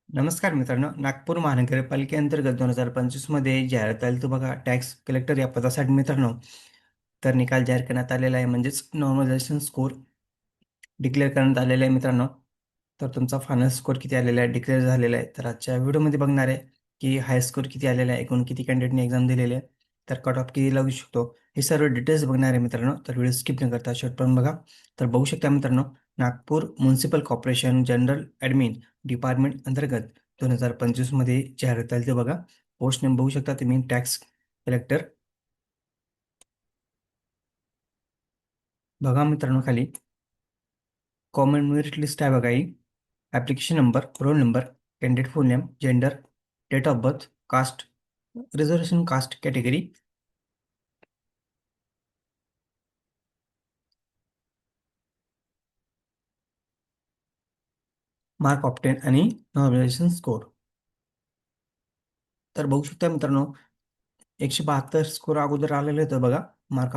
नमस्कार मित्रांनो, नागपूर महानगरपालिकेअंतर्गत 2025 मध्ये जाहिरात आली तर बघा टॅक्स कलेक्टर या पदासाठी मित्रांनो, तर निकाल जाहीर करण्यात आलेला आहे म्हणजेच नॉर्मलायझेशन स्कोर डिक्लेअर करण्यात आलेला आहे मित्रांनो. तर तुमचा फायनल स्कोर किती आलेला आहे, डिक्लेअर झालेला आहे. तर आजच्या व्हिडिओमध्ये बघणार आहे की हाय स्कोर किती आलेला आहे, एकूण किती कॅन्डिडेटने एक्झाम दिलेली आहे, तर कट ऑफ किती लागू शकतो, हे सर्व डिटेल्स बघणार आहे मित्रांनो. तर व्हिडिओ स्किप न करता शेवटपर्यंत बघा. तर बघू शकता मित्रांनो, Nagpur municipal corporation general admin department अंतर्गत 2025 मध्ये जाहिरात आली. तर बघा पोस्ट नेम बघू शकता तुम्ही, टॅक्स कलेक्टर. बघा मित्रांनो खाली कॉमन मेरिट लिस्ट आहे बघा ही. Application number, roll number, candidate full name, gender, date of birth, caste, reservation caste category, mark obtained आणि नॉर्मलायझेशन स्कोर. तर बघू शकता मित्रांनो, 172 स्कोर अगोदर आलेले होतं बघा. मार्क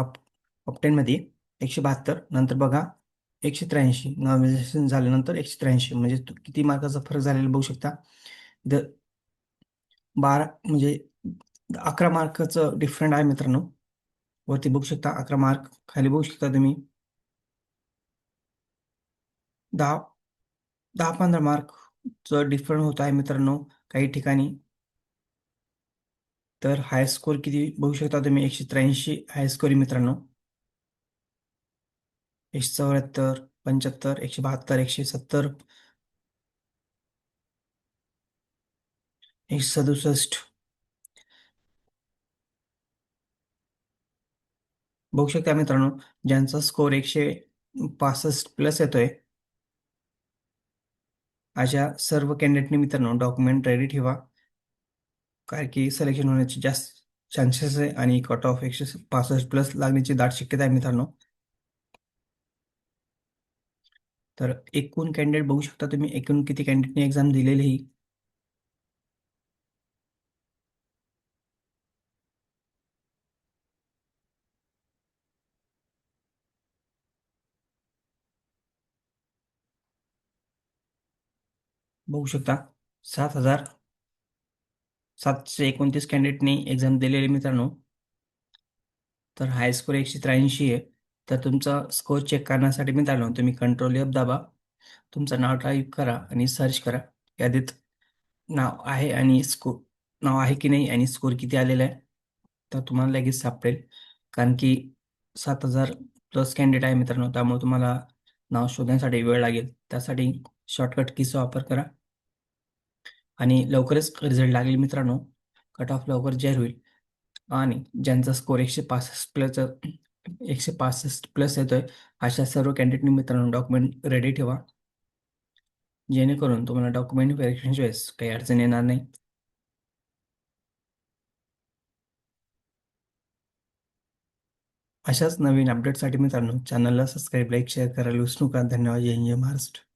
ऑप्टेनमध्ये 172, नंतर बघा 183 नॉर्मलायझेशन झाल्यानंतर 183, म्हणजे किती मार्काचा फरक झालेला बघू शकता. इथं 12 म्हणजे 11 मार्काचं डिफरंट आहे मित्रांनो. वरती बघू शकता 11 मार्क, खाली बघू शकता तुम्ही 10 10-15 मार्कचं डिफरंट होत आहे मित्रांनो काही ठिकाणी. तर हाय स्कोर किती बघू शकता तुम्ही, 183 हाय स्कोर आहे मित्रांनो. 174, 75, 172, 170, 167 बघू शकता मित्रांनो. ज्यांचा स्कोर 165 प्लस येतोय, अशा सर्व कॅन्डिडेटनी मित्रांनो डॉक्युमेंट रेडी ठेवा, कारण की सिलेक्शन होण्याचे जास्त चान्सेस आहे आणि कट ऑफ 165 प्लस लागण्याची दाट शक्यता आहे मित्रांनो. तर एकूण कॅन्डिडेट बघू शकता तुम्ही, एकूण किती कॅन्डिडेटने एक्झाम दिलेली ही बघू शकता. 7,729 कॅन्डिडेटनी एक्झाम दिलेली मित्रांनो. तर हाय स्कोर 183 आहे. तर तुमचा स्कोर चेक करण्यासाठी मित्रांनो तुम्ही कंट्रोल एफ दाबा, तुमचं नाव टाईप करा आणि सर्च करा. यादीत नाव आहे आणि नाव आहे की नाही आणि स्कोर किती आलेला आहे, तर तुम्हाला लगेच सापडेल. कारण की 7,000 प्लस कॅन्डिडेट आहे मित्रांनो, त्यामुळे तुम्हाला नाव शोधण्यासाठी वेळ लागेल. त्यासाठी शॉर्टकट कीचा वापर करा आणि लवकरच रिझल्ट लागेल मित्रांनो. कट ऑफ लवकर जाहीर होईल आणि ज्यांचा स्कोर 165 प्लस येतोय, अशा सर्व कॅन्डिडेटनी मित्रांनो डॉक्युमेंट रेडी ठेवा, जेणेकरून तुम्हाला डॉक्युमेंट व्हेरिफिकेशनच्या वेळेस काही अडचण येणार नाही. अशाच नवीन अपडेटसाठी मित्रांनो चॅनलला सबस्क्राईब, लाईक, शेअर करायला विसरू नका. धन्यवाद. जय हिंद, जय महाराष्ट्र.